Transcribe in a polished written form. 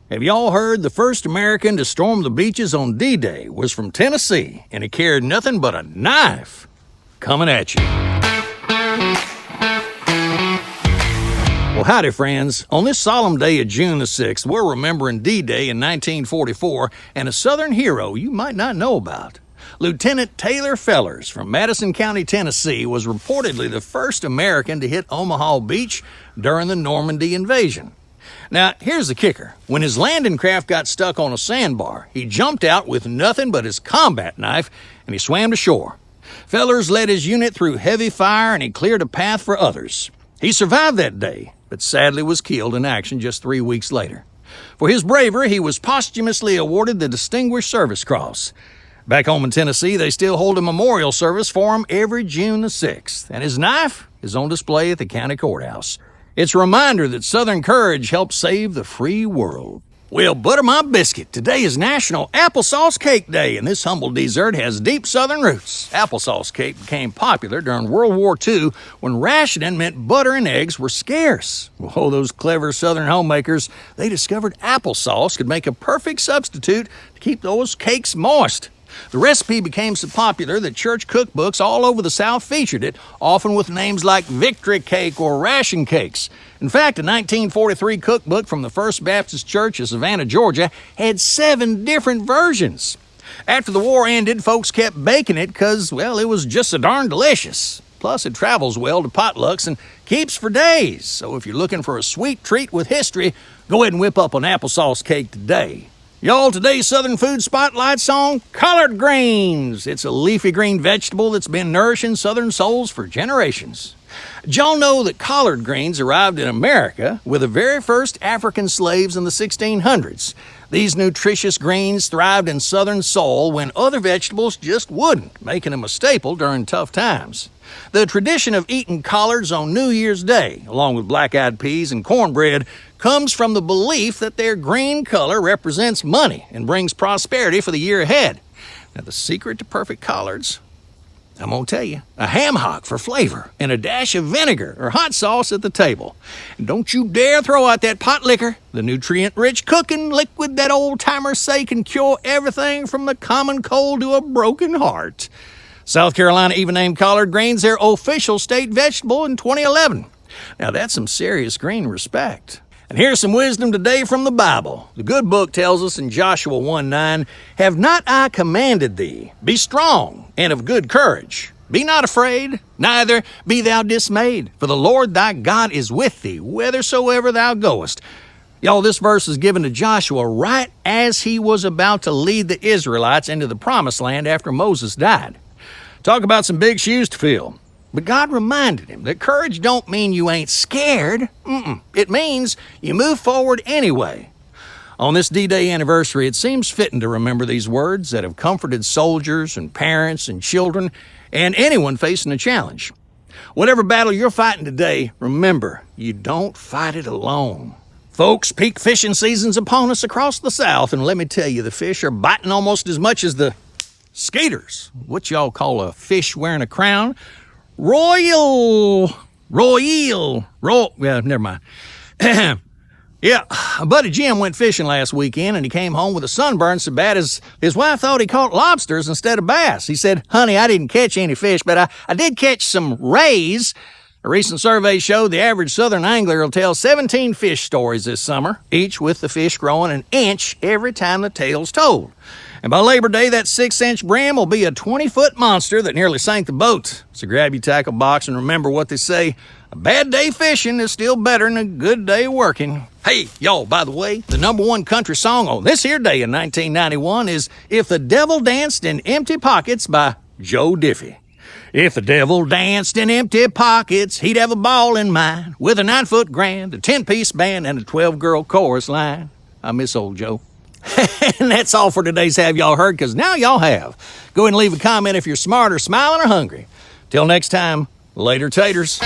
Have y'all heard the first American to storm the beaches on D-Day was from Tennessee, and he carried nothing but a knife? Coming at you. Well, howdy, friends. On this solemn day of June the 6th, we're remembering D-Day in 1944 and a Southern hero you might not know about. Lieutenant Taylor Fellers from Madison County, Tennessee, was reportedly the first American to hit Omaha Beach during the Normandy invasion. Now, here's the kicker. When his landing craft got stuck on a sandbar, he jumped out with nothing but his combat knife and he swam to shore. Fellers led his unit through heavy fire and he cleared a path for others. He survived that day, but sadly was killed in action just 3 weeks later. For his bravery, he was posthumously awarded the Distinguished Service Cross. Back home in Tennessee, they still hold a memorial service for him every June the 6th, and his knife is on display at the county courthouse. It's a reminder that Southern courage helped save the free world. Well, butter my biscuit. Today is National Applesauce Cake Day, and this humble dessert has deep Southern roots. Applesauce cake became popular during World War II when rationing meant butter and eggs were scarce. Oh, those clever Southern homemakers, they discovered applesauce could make a perfect substitute to keep those cakes moist. The recipe became so popular that church cookbooks all over the South featured it, often with names like Victory Cake or Ration Cakes. In fact, a 1943 cookbook from the First Baptist Church of Savannah, Georgia, had 7 different versions. After the war ended, folks kept baking it because, well, it was just so darn delicious. Plus, it travels well to potlucks and keeps for days. So if you're looking for a sweet treat with history, go ahead and whip up an applesauce cake today. Y'all, today's Southern Food Spotlight song, collard greens. It's a leafy green vegetable that's been nourishing Southern souls for generations. Did y'all know that collard greens arrived in America with the very first African slaves in the 1600s? These nutritious greens thrived in Southern soil when other vegetables just wouldn't, making them a staple during tough times. The tradition of eating collards on New Year's Day, along with black-eyed peas and cornbread, comes from the belief that their green color represents money and brings prosperity for the year ahead. Now, the secret to perfect collards, I'm going to tell you, a ham hock for flavor and a dash of vinegar or hot sauce at the table. And don't you dare throw out that pot liquor, the nutrient-rich cooking liquid that old-timers say can cure everything from the common cold to a broken heart. South Carolina even named collard greens their official state vegetable in 2011. Now, that's some serious green respect. And here's some wisdom today from the Bible. The good book tells us in Joshua 1:9, "Have not I commanded thee? Be strong and of good courage. Be not afraid, neither be thou dismayed, for the Lord thy God is with thee, whithersoever thou goest." Y'all, this verse is given to Joshua right as he was about to lead the Israelites into the promised land after Moses died. Talk about some big shoes to fill. But God reminded him that courage don't mean you ain't scared. It means you move forward anyway. On this D-Day anniversary, it seems fitting to remember these words that have comforted soldiers and parents and children and anyone facing a challenge. Whatever battle you're fighting today, remember, you don't fight it alone. Folks, peak fishing season's upon us across the South, and let me tell you, the fish are biting almost as much as the skaters. What y'all call a fish wearing a crown? Well, never mind. Yeah, a buddy Jim went fishing last weekend and he came home with a sunburn so bad his wife thought he caught lobsters instead of bass. He said, "Honey, I didn't catch any fish, but I did catch some rays." A recent survey showed the average Southern angler will tell 17 fish stories this summer, each with the fish growing an inch every time the tale's told. And by Labor Day, that 6-inch brim will be a 20-foot monster that nearly sank the boat. So grab your tackle box and remember what they say, a bad day fishing is still better than a good day working. Hey, y'all, by the way, the #1 country song on this here day in 1991 is "If the Devil Danced in Empty Pockets" by Joe Diffie. If the devil danced in empty pockets, he'd have a ball in mind with a 9-foot grand, a 10-piece band, and a 12-girl chorus line. I miss old Joe. And that's all for today's Have Y'all Heard, because now y'all have. Go ahead and leave a comment if you're smart or smiling or hungry. Till next time, later taters.